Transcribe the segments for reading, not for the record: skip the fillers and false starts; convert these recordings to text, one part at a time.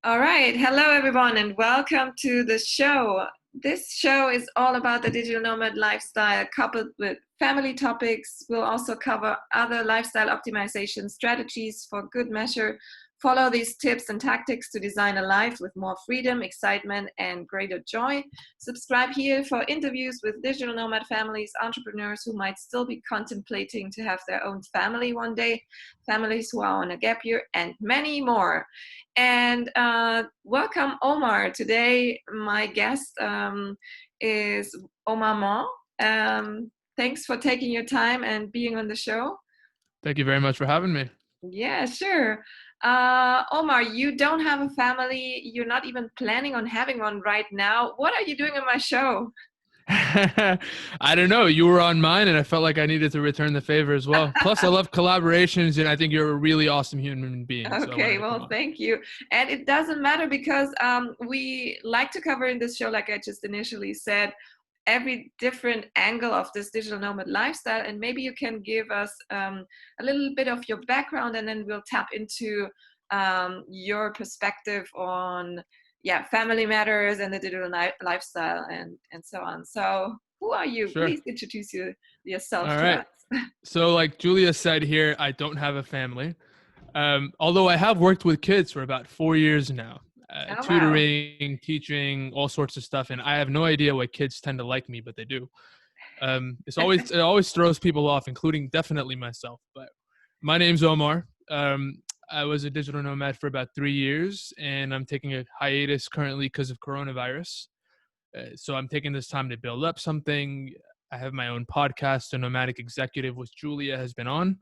All right. Hello, everyone, and welcome to the show. This show is all about the digital nomad lifestyle coupled with family topics. We'll also cover other lifestyle optimization strategies for good measure. Follow these tips and tactics to design a life with more freedom, excitement, and greater joy. Subscribe here for interviews with digital nomad families, entrepreneurs who might still be contemplating to have their own family one day, families who are on a gap year, and many more. And welcome, Omar. Today, my guest is Omar Mo. Thanks for taking your time and being on the show. Thank you very much for having me. Yeah, sure. Omar, you don't have a family. You're not even planning on having one right now. What are you doing on my show? I don't know. You were on mine, and I felt like I needed to return the favor as well. Plus, I love collaborations, and I think you're a really awesome human being. So I wanted Okay, to come well, on. thank you. And it doesn't matter because we like to cover in this show, like I just initially said, every different angle of this digital nomad lifestyle. And maybe you can give us a little bit of your background, and then we'll tap into your perspective on, yeah, family matters and the digital lifestyle and so on. So, who are you? Sure. Please introduce yourself All to right. us. So, like Julia said here, I don't have a family. Although I have worked with kids for about 4 years now, Oh, wow. tutoring, teaching, all sorts of stuff, and I have no idea why kids tend to like me, but they do. It always throws people off, including definitely myself. But my name's Omar. I was a digital nomad for about 3 years, and I'm taking a hiatus currently because of coronavirus. So I'm taking this time to build up something. I have my own podcast, the Nomadic Executive, which Julia has been on.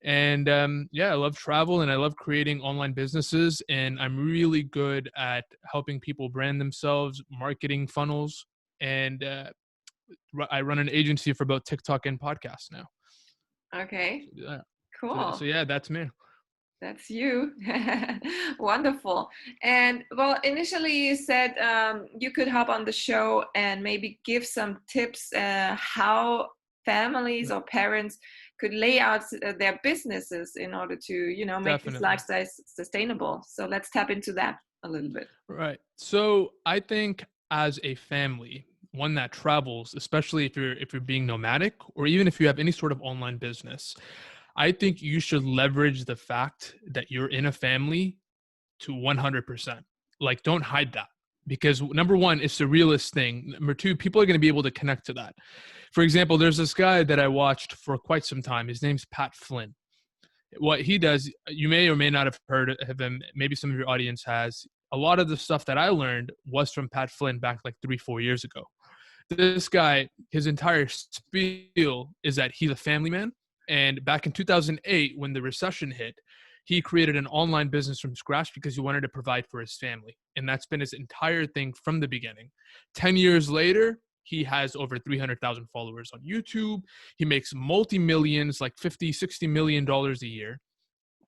And yeah, I love travel and I love creating online businesses. And I'm really good at helping people brand themselves, marketing funnels, and I run an agency for both TikTok and podcasts now. Okay, So, yeah. So cool. yeah, that's me. That's you. Wonderful. And well, initially you said you could hop on the show and maybe give some tips how families Yeah, or parents could lay out their businesses in order to, make this definitely. lifestyle sustainable. So let's tap into that a little bit. Right. So I think as a family, one that travels, especially if you're being nomadic or even if you have any sort of online business, I think you should leverage the fact that you're in a family to 100%. Like, don't hide that because number one, it's the realest thing. Number two, people are going to be able to connect to that. For example, there's this guy that I watched for quite some time. His name's Pat Flynn. What he does, you may or may not have heard of him. Maybe some of your audience has. A lot of the stuff that I learned was from Pat Flynn back like 3, 4 years ago. This guy, his entire spiel is that he's a family man. And back in 2008, when the recession hit, he created an online business from scratch because he wanted to provide for his family. And that's been his entire thing from the beginning. 10 years later, he has over 300,000 followers on YouTube. He makes multi millions, like 50, $60 million a year.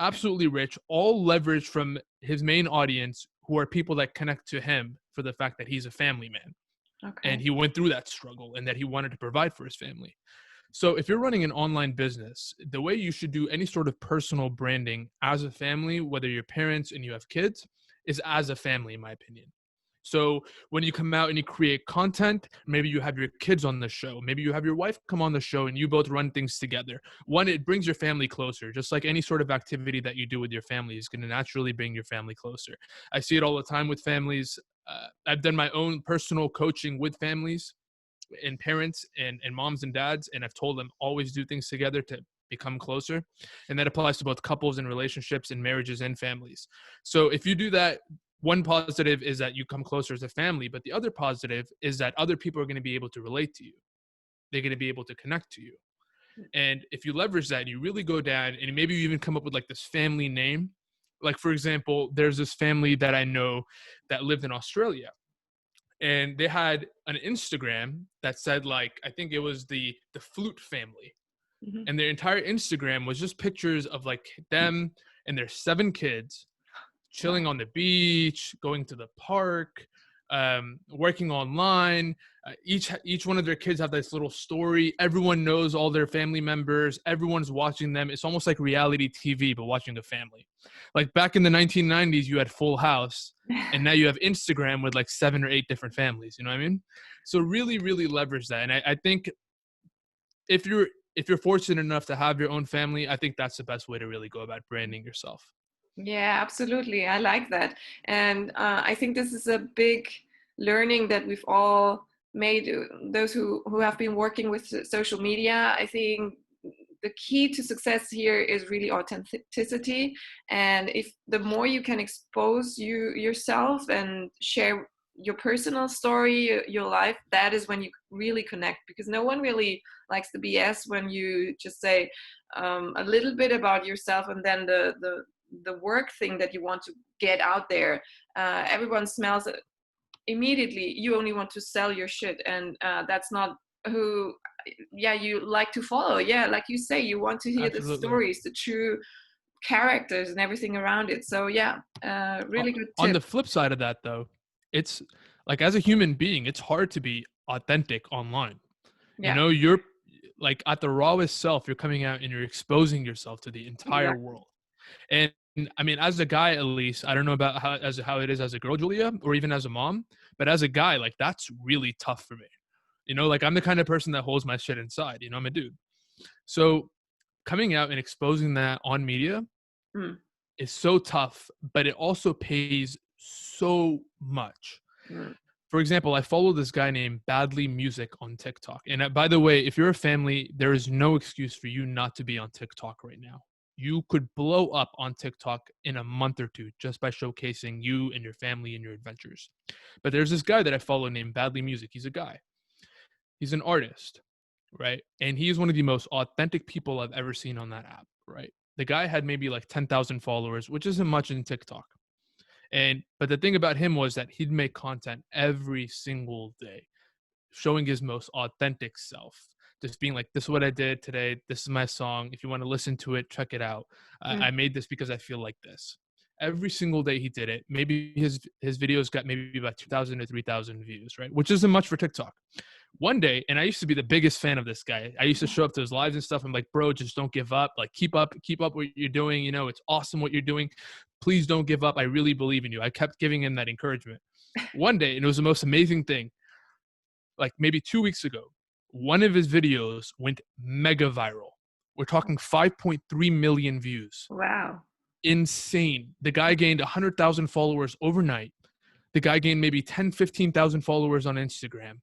Absolutely rich, all leverage from his main audience, who are people that connect to him for the fact that he's a family man and Okay. he went through that struggle and that he wanted to provide for his family. So if you're running an online business, the way you should do any sort of personal branding as a family, whether you're parents and you have kids, is as a family, in my opinion. So when you come out and you create content, maybe you have your kids on the show, maybe you have your wife come on the show and you both run things together. One, it brings your family closer, just like any sort of activity that you do with your family is going to naturally bring your family closer. I see it all the time with families. I've done my own personal coaching with families and parents and moms and dads, and I've told them always do things together to become closer. And that applies to both couples and relationships and marriages and families. So if you do that, one positive is that you come closer as a family, but the other positive is that other people are going to be able to relate to you. They're going to be able to connect to you. And if you leverage that, you really go down and maybe you even come up with like this family name. Like, for example, there's this family that I know that lived in Australia, and they had an Instagram that said, like, I think it was the flute family, Mhm. and their entire Instagram was just pictures of like them and their 7 kids chilling Wow. on the beach, going to the park, working online. Each one of their kids have this little story. Everyone knows all their family members. Everyone's watching them. It's almost like reality TV, but watching a family. Like back in the 1990s, you had Full House, and now you have Instagram with like 7 or 8 different families. You know what I mean? So really, really leverage that. And I think if you're fortunate enough to have your own family, I think that's the best way to really go about branding yourself. Yeah, absolutely. I like that. And I think this is a big learning that we've all made, those who have been working with social media. I think the key to success here is really authenticity. And if the more you can expose yourself and share your personal story, your life, that is when you really connect, because no one really likes the BS when you just say a little bit about yourself and then the work thing that you want to get out there. Everyone smells it immediately. You only want to sell your shit, and that's not who, yeah, you like to follow. Yeah, like you say, you want to hear the Absolutely. stories, the true characters and everything around it. So yeah, really good On tip. the flip side of that, though, it's like as a human being, it's hard to be authentic online. You Yeah, know, you're like at the rawest self, you're coming out and you're exposing yourself to the entire exactly. world. And I mean, as a guy, at least, I don't know about how it is as a girl, Julia, or even as a mom, but as a guy, like that's really tough for me. You know, like I'm the kind of person that holds my shit inside. You know, I'm a dude. So coming out and exposing that on media Mm, is so tough, but it also pays so much. mm. For example, I follow this guy named Badly Music on TikTok. And by the way, if you're a family, there is no excuse for you not to be on TikTok right now. You could blow up on TikTok in a month or two just by showcasing you and your family and your adventures. But there's this guy that I follow named Badly Music. He's a guy, he's an artist, right? And he's one of the most authentic people I've ever seen on that app, right? The guy had maybe like 10,000 followers, which isn't much in TikTok. And but the thing about him was that he'd make content every single day, showing his most authentic self. Just being like, this is what I did today. This is my song. If you want to listen to it, check it out. Mm. I made this because I feel like this. Every single day he did it. Maybe his videos got maybe about 2,000 to 3,000 views, right? Which isn't much for TikTok. One day, and I used to be the biggest fan of this guy. I used to show up to his lives and stuff. I'm like, bro, just don't give up. Like, keep up what you're doing. You know, it's awesome what you're doing. Please don't give up. I really believe in you. I kept giving him that encouragement. One day, and it was the most amazing thing. Like maybe 2 weeks ago, one of his videos went mega viral. We're talking 5.3 million views. Wow. Insane. The guy gained 100,000 followers overnight. The guy gained maybe 10, 15,000 followers on Instagram.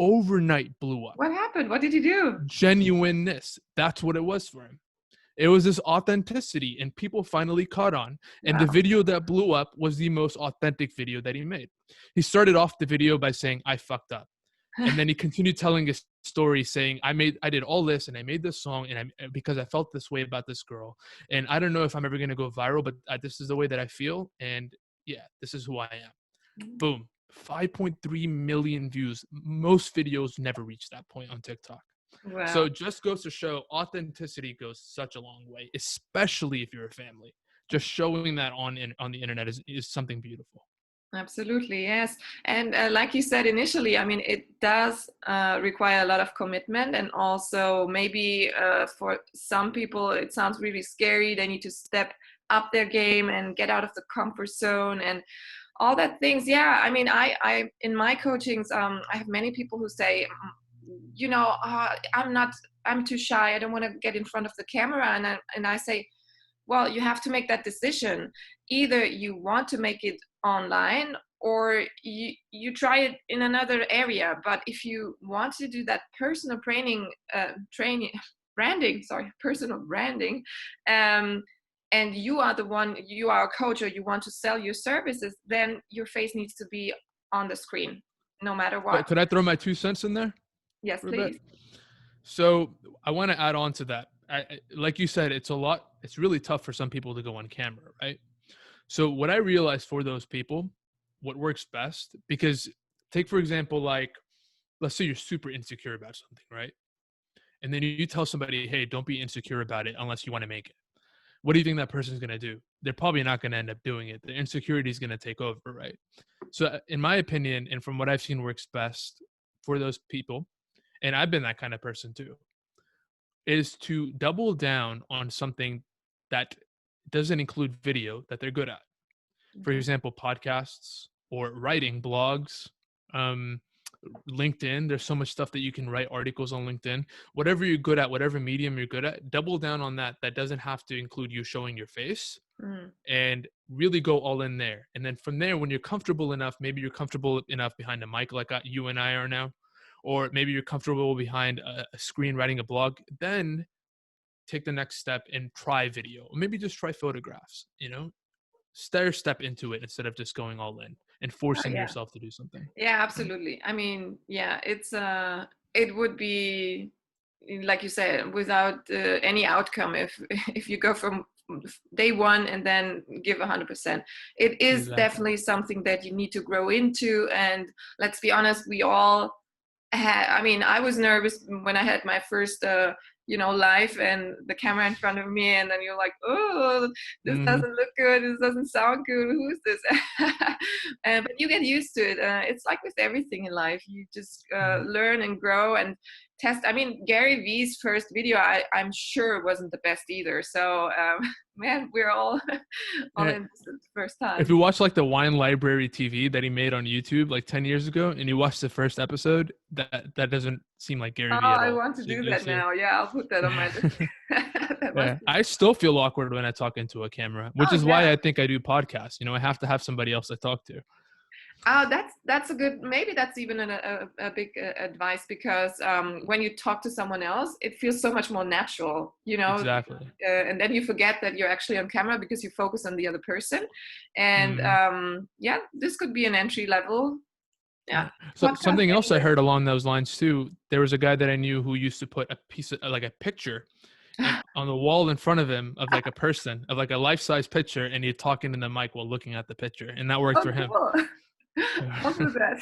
Overnight blew up. What happened? What did you do? Genuineness. That's what it was for him. It was this authenticity, and people finally caught on. And the Wow. video that blew up was the most authentic video that he made. He started off the video by saying, I fucked up. And then he continued telling his story saying, I did all this and I made this song and because I felt this way about this girl. And I don't know if I'm ever going to go viral, but this is the way that I feel. And yeah, this is who I am. Boom. 5.3 million views. Most videos never reach that point on TikTok. So Wow. just goes to show authenticity goes such a long way, especially if you're a family. Just showing that on the internet is something beautiful. Absolutely, yes. And like you said initially, I mean, it does require a lot of commitment. And also, maybe for some people, it sounds really scary. They need to step up their game and get out of the comfort zone and all that things. Yeah, I mean, I in my coachings, I have many people who say, I'm too shy. I don't want to get in front of the camera. And I say, well, you have to make that decision. Either you want to make it online or you try it in another area. But if you want to do that personal training branding, sorry, personal branding, um, and you are the one, you are a coach, or you want to sell your services, then your face needs to be on the screen no matter what. Could I throw my 2 cents in there Yes, for a bit? please. So I want to add on to that. Like you said, it's really tough for some people to go on camera, right? So what I realized for those people, what works best, because take, for example, like, let's say you're super insecure about something, right? And then you tell somebody, hey, don't be insecure about it unless you want to make it. What do you think that person's going to do? They're probably not going to end up doing it. The insecurity is going to take over, right? So in my opinion, and from what I've seen works best for those people, and I've been that kind of person too, is to double down on something that doesn't include video that they're good at. For Okay. example, podcasts or writing blogs, um, LinkedIn. There's so much stuff that you can write articles on LinkedIn. Whatever you're good at, whatever medium you're good at, double down on that. That doesn't have to include you showing your face, Mm. and really go all in there. And then from there, when you're comfortable enough, maybe you're comfortable enough behind a mic like you and I are now, or maybe you're comfortable behind a screen writing a blog, then take the next step and try video. Or maybe just try photographs, step into it instead of just going all in and Oh, forcing yeah. yourself to do something. Yeah, absolutely. I mean, yeah, it would be, like you said, without any outcome if if you go from day one and then give 100%. It is Exactly. definitely something that you need to grow into. And let's be honest, we all I mean, I was nervous when I had my first, live and the camera in front of me, and then you're like, oh, this Hmm. doesn't look good, this doesn't sound good, who's this? But you get used to it. It's like with everything in life, you just learn and grow and test. I mean, Gary Vee's first video, I'm sure wasn't the best either. So, man, we're all all Yeah. in this the first If time. you watch like the Wine Library TV that he made on YouTube like 10 years ago, and you watch the first episode, that doesn't seem like Gary Oh, Vee at I all. want to So do you'll that see. now. Yeah, I'll put that on my list. That must Yeah, be. I still feel awkward when I talk into a camera, which Oh is why yeah. I think I do podcasts. I have to have somebody else I talk to. Oh, that's a good. Maybe that's even a big advice because when you talk to someone else, it feels so much more natural, Exactly. and then you forget that you're actually on camera because you focus on the other person. And Mhm. yeah, this could be an entry level. Yeah. Yeah, So podcast something else I anyway. heard along those lines too. There was a guy that I knew who used to put a piece of like a picture and on the wall in front of him of like a person of like a life-size picture, and he'd talk into the mic while looking at the picture, and that worked Oh, for him. cool. Yeah. I'll do that.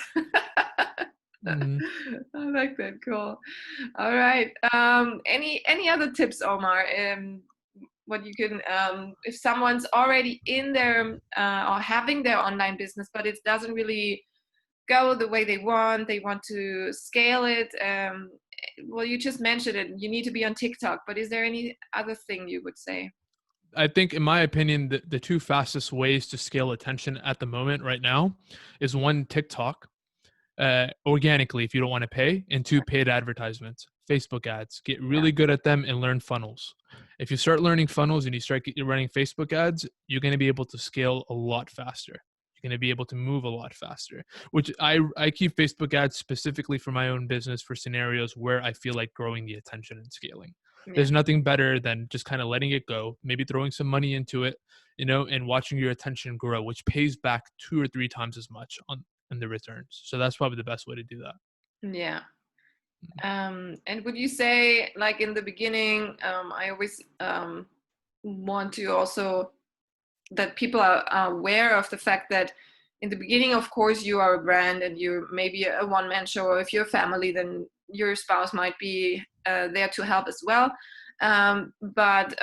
Mhm. I like that. Cool. All right. Any other tips, Omar? What you can, if someone's already in their or having their online business, but it doesn't really go the way they want to scale it. Well, you just mentioned it. You need to be on TikTok, but is there any other thing you would say? I think, in my opinion, the two fastest ways to scale attention at the moment right now is one, TikTok, organically if you don't want to pay, and two, paid advertisements, Facebook ads. Get Yeah. really good at them and learn funnels. If you start learning funnels and you start running Facebook ads, you're going to be able to scale a lot faster. You're going to be able to move a lot faster, which I keep Facebook ads specifically for my own business for scenarios where I feel like growing the attention and scaling. Yeah. There's nothing better than just kind of letting it go, maybe throwing some money into it, and watching your attention grow, which pays back 2 or 3 times as much on the returns. So that's probably the best way to do that. Yeah. And would you say, like in the beginning, I always want to also that people are aware of the fact that in the beginning, of course, you are a brand and you're maybe a one-man show, or if you're a family, then your spouse might be there to help as well. But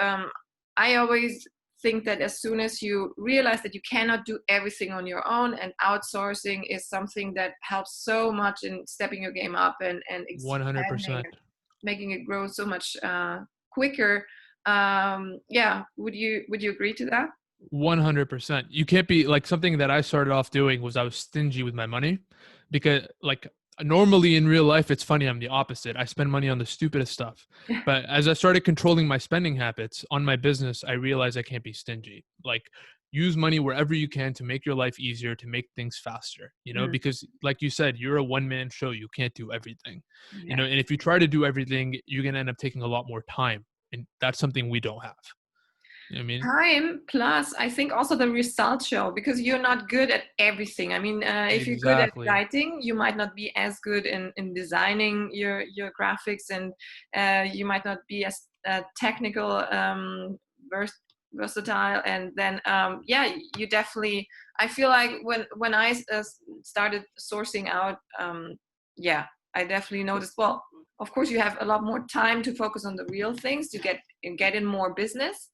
I always think that as soon as you realize that you cannot do everything on your own, and outsourcing is something that helps so much in stepping your game up and expanding 100%. and making it grow so much quicker. Yeah, would you agree to that? 100%. You can't be like, something that I started off doing was I was stingy with my money, because like normally in real life, it's funny, I'm the opposite. I spend money on the stupidest stuff. But as I started controlling my spending habits on my business, I realized I can't be stingy. Like, use money wherever you can to make your life easier, to make things faster, Mm, because like you said, you're a one-man show. You can't do everything, yeah. and if you try to do everything, you're going to end up taking a lot more time. And that's something we don't have. You know what I mean? Time plus, I think also the result show because you're not good at everything. I mean, if you're good at Exactly. writing, you might not be as good in designing your graphics, and you might not be as technical, versatile. And then, yeah, you definitely. I feel like when I started sourcing out, yeah, I definitely noticed. Well, of course, you have a lot more time to focus on the real things to get in more business,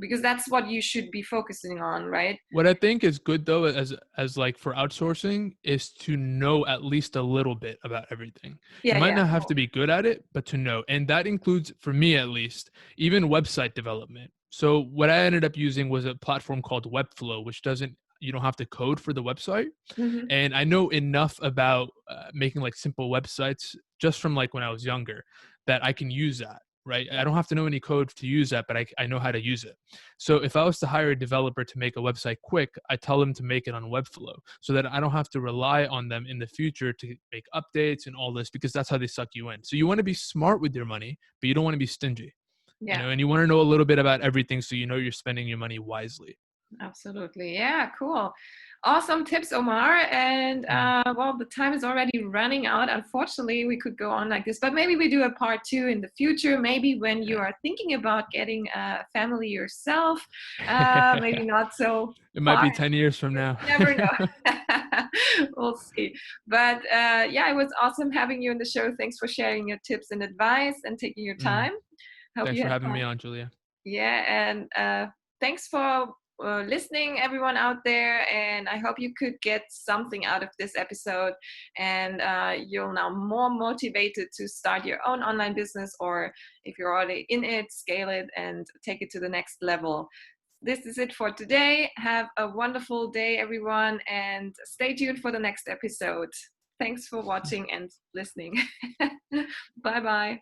because that's what you should be focusing on, right? What I think is good though, as like for outsourcing, is to know at least a little bit about everything. You Yeah, might yeah. not have to be good at it, but to know. And that includes, for me at least, even website development. So what I ended up using was a platform called Webflow, which doesn't, you don't have to code for the website. Hmm. And I know enough about making like simple websites just from like when I was younger that I can use that, right? I Yeah, don't have to know any code to use that, but I know how to use it. So if I was to hire a developer to make a website quick, I tell them to make it on Webflow so that I don't have to rely on them in the future to make updates and all this, because that's how they suck you in. So you want to be smart with your money, but you don't want to be stingy, yeah. and you want to know a little bit about everything so you know you're spending your money wisely. Absolutely. Yeah, cool. Awesome tips, Omar. And Mm. well, the time is already running out. Unfortunately, we could go on like this, but maybe we do a part two in the future. Maybe when you are thinking about getting a family yourself, maybe not so It might far. be 10 years from now. You never know. We'll see. But yeah, it was awesome having you on the show. Thanks for sharing your tips and advice and taking your Mm. time. Hope Thanks you for had having fun. me on, Julia. Yeah, and thanks for listening, everyone out there. And I hope you could get something out of this episode, and you're now more motivated to start your own online business, or if you're already in it, scale it and take it to the next level. This is it for today. Have a wonderful day, everyone, and stay tuned for the next episode. Thanks for watching and listening. Bye bye.